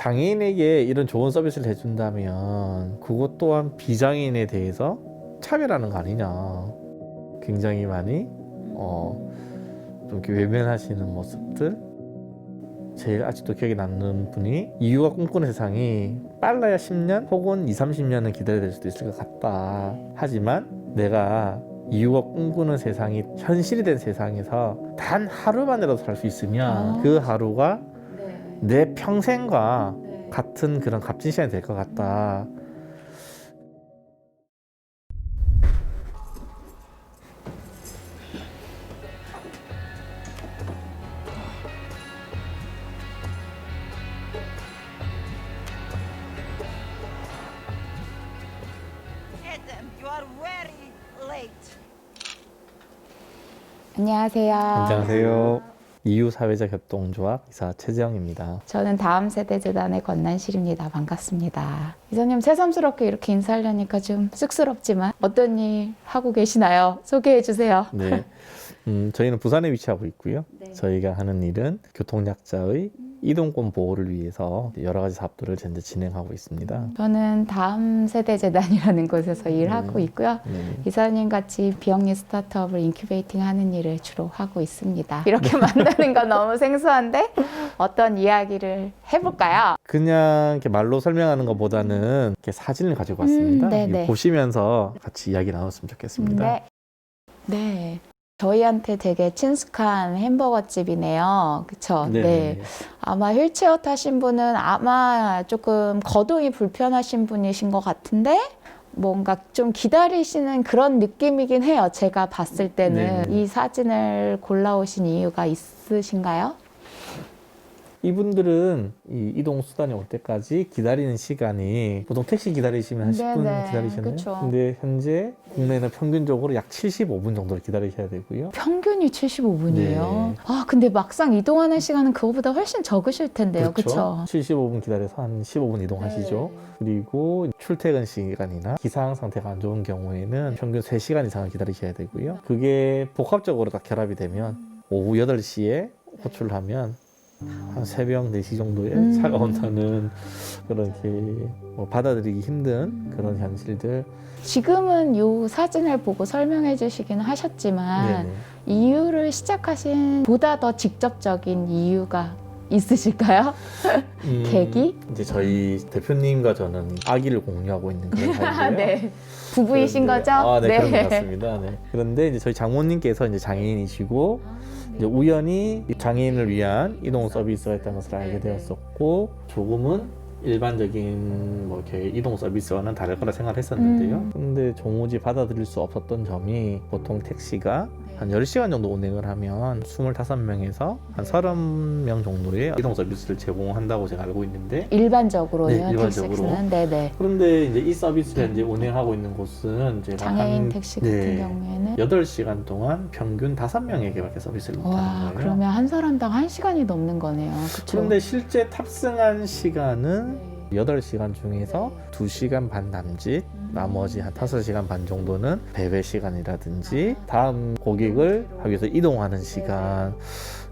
장애인에게 이런 좋은 서비스를 해준다면 그것 또한 비장애인에 대해서 차별하는 거 아니냐. 굉장히 많이 좀 이렇게 외면하시는 모습들. 제일 아직도 기억에 남는 분이 이유가 꿈꾸는 세상이 빨라야 10년 혹은 20, 30년은 기다려야 될 수도 있을 것 같다. 하지만 내가 이유가 꿈꾸는 세상이 현실이 된 세상에서 단 하루만이라도 살 수 있으면 그 하루가 내 평생과 같은 그런 값진 시간이 될 것 같다. Adam, you are very late. 안녕하세요. 안녕하세요. 이유사회자협동조합 이사 최재영입니다. 저는 다음세대재단의 권난실입니다. 반갑습니다. 이사님 새삼스럽게 이렇게 인사하려니까 좀 쑥스럽지만 어떤 일 하고 계시나요? 소개해 주세요. 네, 저희는 부산에 위치하고 있고요. 네. 저희가 하는 일은 교통약자의 이동권 보호를 위해서 여러 가지 사업들을 현재 진행하고 있습니다. 저는 다음세대재단이라는 곳에서 일하고 있고요. 네. 이사님 같이 비영리 스타트업을 인큐베이팅 하는 일을 주로 하고 있습니다. 이렇게 만나는 건 너무 생소한데 어떤 이야기를 해볼까요? 그냥 이렇게 말로 설명하는 것보다는 이렇게 사진을 가지고 왔습니다. 네네. 이거 보시면서 같이 이야기 나눴으면 좋겠습니다. 네. 네. 저희한테 되게 친숙한 햄버거 집이네요. 그쵸? 네네. 네. 아마 휠체어 타신 분은 아마 조금 거동이 불편하신 분이신 것 같은데 뭔가 좀 기다리시는 그런 느낌이긴 해요. 제가 봤을 때는. 네네. 이 사진을 골라오신 이유가 있으신가요? 이분들은 이 이동 수단이 올 때까지 기다리는 시간이 보통 택시 기다리시면 한 10분 네네, 기다리시나요? 그쵸. 근데 현재 국내는 평균적으로 약 75분 정도를 기다리셔야 되고요. 평균이 75분이에요. 네. 아, 근데 막상 이동하는 시간은 그거보다 훨씬 적으실 텐데요. 그쵸? 75분 기다려서 한 15분 이동하시죠. 네. 그리고 출퇴근 시간이나 기상 상태가 안 좋은 경우에는 평균 3시간 이상을 기다리셔야 되고요. 그게 복합적으로 다 결합이 되면 오후 8시에 호출을 하면 한 새벽 4시 정도에 차가 온다는 그런 이렇게 뭐 받아들이기 힘든 그런 현실들. 지금은 이 사진을 보고 설명해 주시긴 하셨지만 네네. 이유를 시작하신 보다 더 직접적인 이유가 있으실까요? 계기? 이제 저희 대표님과 저는 아기를 공유하고 있는 그런 사이인데요. 네. 부부이신 그런데- 거죠? 아, 네, 그런 것 같습니다. 네. 그런데 이제 저희 장모님께서 이제 장애인이시고 이제 우연히 장애인을 위한 이동 서비스가 있다는 것을 알게 되었었고 조금은 일반적인 뭐 이렇게 이동 서비스와는 다를 거라 생각했었는데요. 근데 도무지 받아들일 수 없었던 점이 보통 택시가 한 10시간 정도 운행을 하면 25명에서 한 30명 정도의 이동 서비스를 제공한다고 제가 알고 있는데 일반적으로요. 네, 일반적으로. 택시는 네네. 그런데 이제 이 서비스를 이제 운행하고 있는 곳은 제가 장애인 한 택시 같은 경우에는 8시간 동안 평균 5명에게밖에 서비스를 못하는 와, 거예요. 그러면 한 사람당 1시간이 넘는 거네요. 그쵸? 그런데 실제 탑승한 시간은 네. 8시간 중에서 2시간 반 남짓, 나머지 한 5시간 반 정도는 배회 시간이라든지 다음 고객을 하기 위해서 이동하는 시간.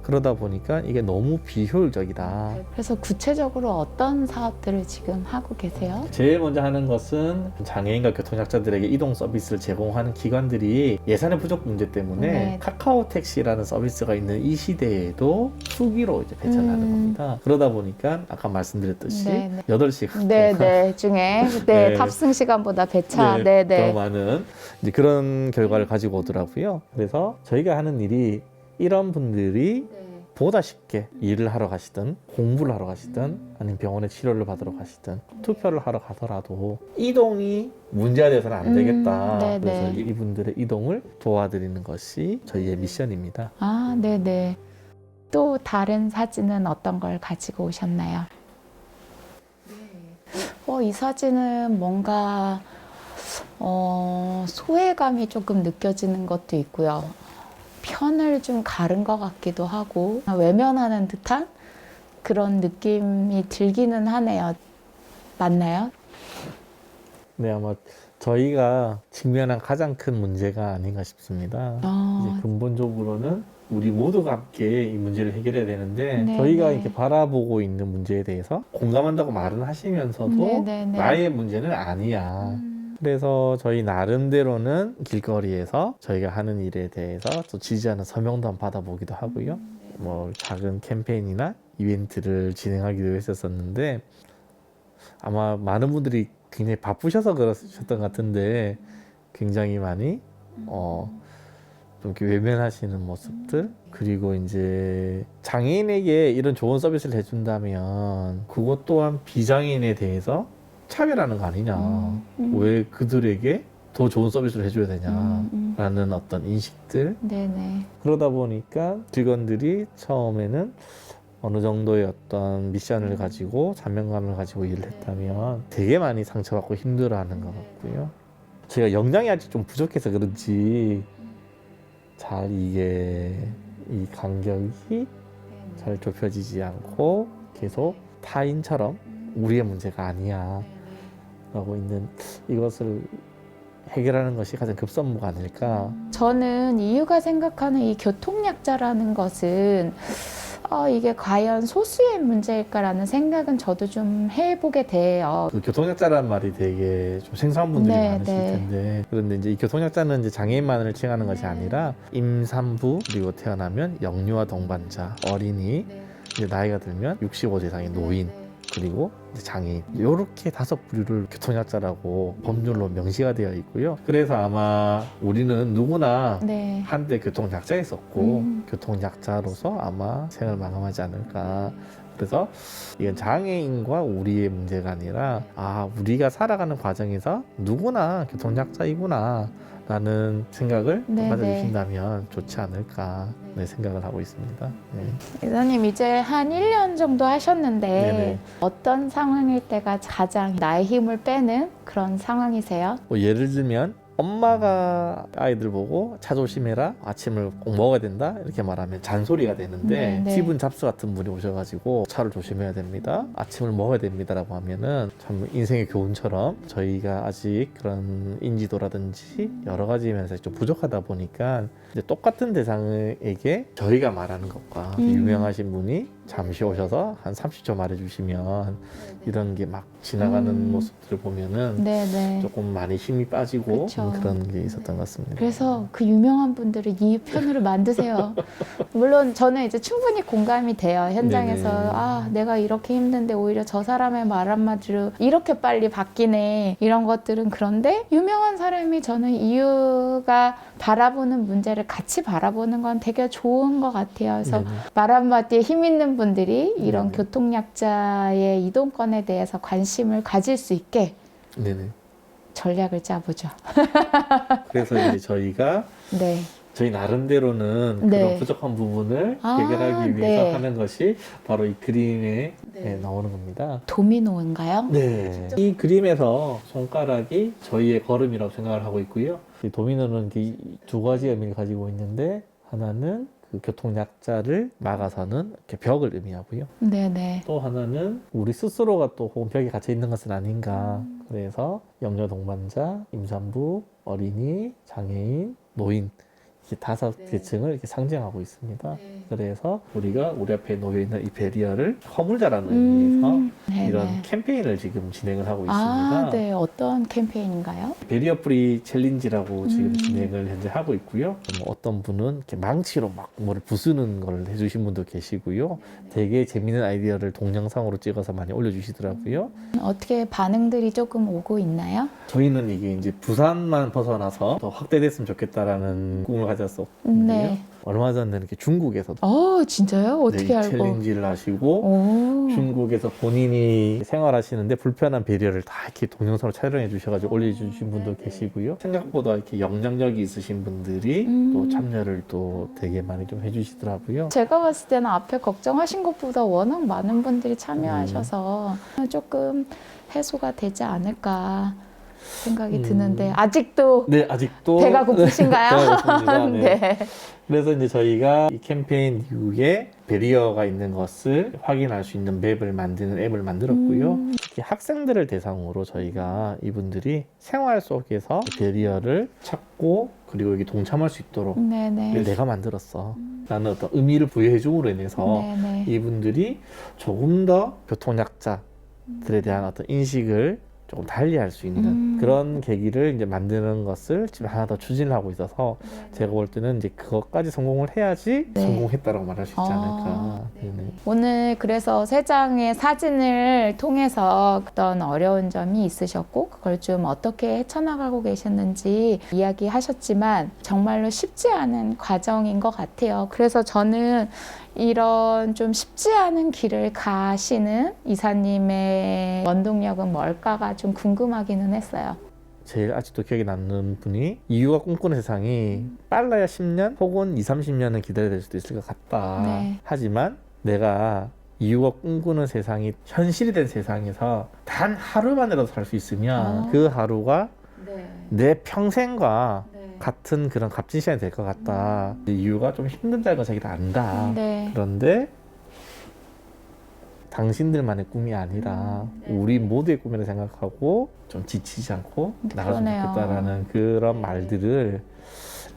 그러다 보니까 이게 너무 비효율적이다. 그래서 구체적으로 어떤 사업들을 지금 하고 계세요? 제일 먼저 하는 것은 장애인과 교통약자들에게 이동 서비스를 제공하는 기관들이 예산의 부족 문제 때문에 네. 카카오 택시라는 서비스가 있는 이 시대에도 수기로 이제 배차하는 겁니다. 그러다 보니까 아까 말씀드렸듯이 네, 네. 8시간 네네 중에 네, 네. 탑승 시간보다 배차 더 네네 많은 이제 그런 결과를 가지고 오더라고요. 그래서 저희가 하는 일이 이런 분들이 보다 쉽게 일을 하러 가시든 공부를 하러 가시든 아니면 병원에 치료를 받으러 가시든 투표를 하러 가더라도 이동이 문제가 돼서는 안 되겠다. 네네. 그래서 이분들의 이동을 도와드리는 것이 저희의 미션입니다. 아 네네 또 다른 사진은 어떤 걸 가지고 오셨나요? 이 사진은 뭔가 소외감이 조금 느껴지는 것도 있고요. 편을 좀 가른 것 같기도 하고 외면하는 듯한 그런 느낌이 들기는 하네요. 맞나요? 네, 아마 저희가 직면한 가장 큰 문제가 아닌가 싶습니다. 이제 근본적으로는 우리 모두가 함께 이 문제를 해결해야 되는데 네, 저희가 네. 이렇게 바라보고 있는 문제에 대해서 공감한다고 말은 하시면서도 네, 네, 네. 나의 문제는 아니야. 그래서 저희 나름대로는 길거리에서 저희가 하는 일에 대해서 또 지지하는 서명도 한번 받아보기도 하고요. 뭐 작은 캠페인이나 이벤트를 진행하기도 했었었는데 아마 많은 분들이 굉장히 바쁘셔서 그러셨던 것 같은데 굉장히 많이 좀 이렇게 외면하시는 모습들 그리고 이제 장애인에게 이런 좋은 서비스를 해준다면 그것 또한 비장애인에 대해서 차별하는 거 아니냐 왜 그들에게 더 좋은 서비스를 해줘야 되냐라는 어떤 인식들 네네. 그러다 보니까 직원들이 처음에는 어느 정도의 어떤 미션을 가지고 사명감을 가지고 일을 했다면 되게 많이 상처받고 힘들어하는 것 같고요. 제가 역량이 아직 좀 부족해서 그런지 잘 이게 이 간격이 잘 좁혀지지 않고 계속 타인처럼 우리의 문제가 아니야 라고 있는 이것을 해결하는 것이 가장 급선무가 아닐까. 저는 이유가 생각하는 이 교통약자라는 것은 이게 과연 소수의 문제일까라는 생각은 저도 좀 해보게 돼요. 그 교통약자라는 말이 되게 좀 생소한 분들이 네, 많으실 네. 텐데 그런데 이제 이 교통약자는 이제 장애인만을 칭하는 것이 아니라 임산부 그리고 태어나면 영유아 동반자 어린이 이제 나이가 들면 65세 이상의 노인 그리고 이제 장애인 이렇게 5부류를 교통약자라고 법률로 명시가 되어 있고요. 그래서 아마 우리는 누구나 네. 한때 교통약자였었고 교통약자로서 아마 생을 마감하지 않을까. 그래서 이건 장애인과 우리의 문제가 아니라 우리가 살아가는 과정에서 누구나 교통약자이구나 라는 생각을 네, 가져주신다면 좋지 않을까 생각을 하고 있습니다. 네. 이사님 이제 한 1년 정도 하셨는데 네네. 어떤 상황일 때가 가장 나의 힘을 빼는 그런 상황이세요? 뭐 예를 들면 엄마가 아이들 보고 차 조심해라 아침을 꼭 먹어야 된다 이렇게 말하면 잔소리가 되는데 네. 기분 잡수 같은 분이 오셔가지고 차를 조심해야 됩니다 아침을 먹어야 됩니다라고 하면은 참 인생의 교훈처럼 저희가 아직 그런 인지도라든지 여러 가지 면에서 좀 부족하다 보니까 이제 똑같은 대상에게 저희가 말하는 것과 유명하신 분이 잠시 오셔서 한 30초 말해주시면 이런 게 막 지나가는 모습들을 보면은 네네. 조금 많이 힘이 빠지고 그쵸. 그런 게 있었던 것 같습니다. 그래서 그 유명한 분들을 이 편으로 만드세요. 물론 저는 이제 충분히 공감이 돼요. 현장에서 네네. 내가 이렇게 힘든데 오히려 저 사람의 말 한마디로 이렇게 빨리 바뀌네 이런 것들은 그런데 유명한 사람이 저는 이유가 바라보는 문제를 같이 바라보는 건 되게 좋은 것 같아요. 그래서 네네. 말 한마디에 힘 있는 분들이 이런 네네. 교통약자의 이동권에 대해서 관심을 가질 수 있게 네네. 전략을 짜보죠. 그래서 이제 저희가 네. 저희 나름대로는 네. 그런 부족한 부분을 아, 해결하기 위해서 네. 하는 것이 바로 이 그림에 나오는 겁니다. 도미노인가요? 네. 이 그림에서 손가락이 저희의 걸음이라고 생각을 하고 있고요. 이 도미노는 이렇게 두 가지 의미를 가지고 있는데 하나는 그 교통약자를 막아서는 이렇게 벽을 의미하고요. 네네. 또 하나는 우리 스스로가 또 혹은 벽에 갇혀 있는 것은 아닌가. 그래서 영유 동반자, 임산부, 어린이, 장애인, 노인 이렇게 5계층을 이렇게 상징하고 있습니다. 그래서 우리가 우리 앞에 놓여 있는 이 배리어를 허물자라는 의미에서 네네. 이런 캠페인을 지금 진행을 하고 있습니다. 네. 어떤 캠페인인가요? 배리어 프리 챌린지라고 지금 진행을 현재 하고 있고요. 뭐 어떤 분은 이렇게 망치로 막 뭐를 부수는 걸 해주신 분도 계시고요. 되게 재밌는 아이디어를 동영상으로 찍어서 많이 올려주시더라고요. 어떻게 반응들이 조금 오고 있나요? 저희는 이게 이제 부산만 벗어나서 더 확대됐으면 좋겠다라는 꿈을 가졌었거든요. 네. 얼마 전에 이렇게 중국에서 진짜요? 어떻게 이 알고? 챌린지를 하시고 오. 중국에서 본인이 생활하시는데 불편한 배려를 다 이렇게 동영상으로 촬영해 주셔가지고 올려주신 분도 계시고요. 생각보다 이렇게 영향력이 있으신 분들이 또 참여를 또 되게 많이 좀 해주시더라고요. 제가 봤을 때는 앞에 걱정하신 것보다 워낙 많은 분들이 참여하셔서 조금 해소가 되지 않을까. 생각이 드는데 아직도 네, 아직도 배가 고프신가요? 배가 고픕니다. 네. 네. 그래서 이제 저희가 이 캠페인 이후에 베리어가 있는 것을 확인할 수 있는 맵을 만드는 앱을 만들었고요. 특히 학생들을 대상으로 저희가 이분들이 생활 속에서 베리어를 찾고 그리고 여기 동참할 수 있도록 네네. 내가 만들었어. 라는 어떤 의미를 부여해 줌으로 인해서 네네. 이분들이 조금 더 교통약자들에 대한 어떤 인식을 조금 달리 할 수 있는 그런 계기를 이제 만드는 것을 지금 하나 더 추진을 하고 있어서 제가 볼 때는 이제 그것까지 성공을 해야지 네. 성공했다라고 말할 수 있지 않을까. 네네. 오늘 그래서 세 장의 사진을 통해서 어떤 어려운 점이 있으셨고 그걸 좀 어떻게 헤쳐나가고 계셨는지 이야기하셨지만 정말로 쉽지 않은 과정인 것 같아요. 그래서 저는 이런 좀 쉽지 않은 길을 가시는 이사님의 원동력은 뭘까가 좀 궁금하기는 했어요. 제일 아직도 기억에 남는 분이 이유가 꿈꾸는 세상이 빨라야 10년 혹은 2, 30년은 기다려야 될 수도 있을 것 같다. 네. 하지만 내가 이유가 꿈꾸는 세상이 현실이 된 세상에서 단 하루만이라도 살 수 있으면 그 하루가 내 평생과 같은 그런 값진 시간이 될 것 같다. 이유가 좀 힘든다는 걸 자기도 안다. 네. 그런데 당신들만의 꿈이 아니라 우리 모두의 꿈이라 생각하고 좀 지치지 않고 나갔으면 그러네요. 좋겠다라는 그런 말들을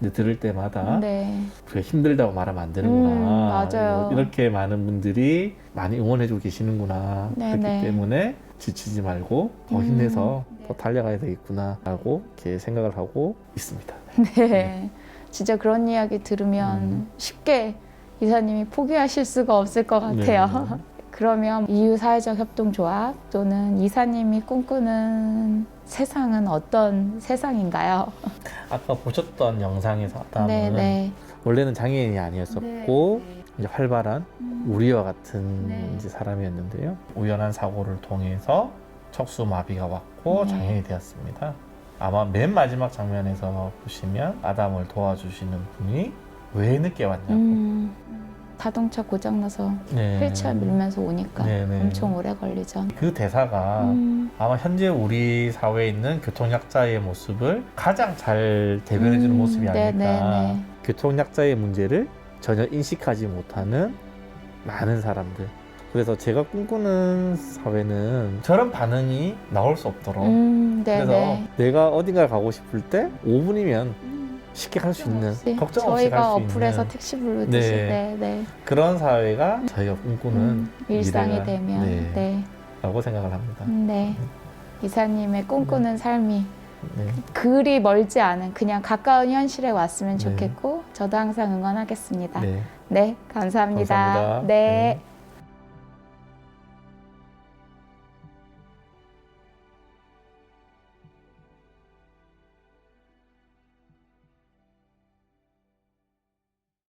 이제 들을 때마다 네. 그게 힘들다고 말하면 안 되는구나. 맞아요. 이렇게 많은 분들이 많이 응원해주고 계시는구나. 네, 그렇기 네. 때문에 지치지 말고 더 힘내서 더 달려가야 되겠구나라고 이렇게 생각을 하고 있습니다. 네. 진짜 그런 이야기 들으면 쉽게 이사님이 포기하실 수가 없을 것 같아요. 네. 그러면 이유사회적협동조합 또는 이사님이 꿈꾸는 세상은 어떤 세상인가요? 아까 보셨던 영상에서 아담은 네. 원래는 장애인이 아니었었고 이제 활발한 우리와 같은 이제 사람이었는데요. 우연한 사고를 통해서 척수마비가 왔고 네. 장애인이 되었습니다. 아마 맨 마지막 장면에서 보시면 아담을 도와주시는 분이 왜 늦게 왔냐고. 자동차 고장나서 네. 휠체어 밀면서 오니까 네네. 엄청 오래 걸리죠. 그 대사가 아마 현재 우리 사회에 있는 교통약자의 모습을 가장 잘 대변해주는 모습이 아닐까. 네네네. 교통약자의 문제를 전혀 인식하지 못하는 많은 사람들. 그래서 제가 꿈꾸는 사회는 저런 반응이 나올 수 없도록. 그래서 네네. 내가 어딘가를 가고 싶을 때 5분이면 쉽게 갈 수 있는, 걱정 없이 갈 저희가 수 어플에서 있는 택시 부르듯이 네. 네. 그런 사회가 저희가 꿈꾸는 일상이 미래가, 되면 네, 라고 생각을 합니다. 네. 이사님의 꿈꾸는 삶이 네. 그리 멀지 않은 그냥 가까운 현실에 왔으면 네. 좋겠고 저도 항상 응원하겠습니다. 네. 네, 감사합니다. 감사합니다. 네. 네.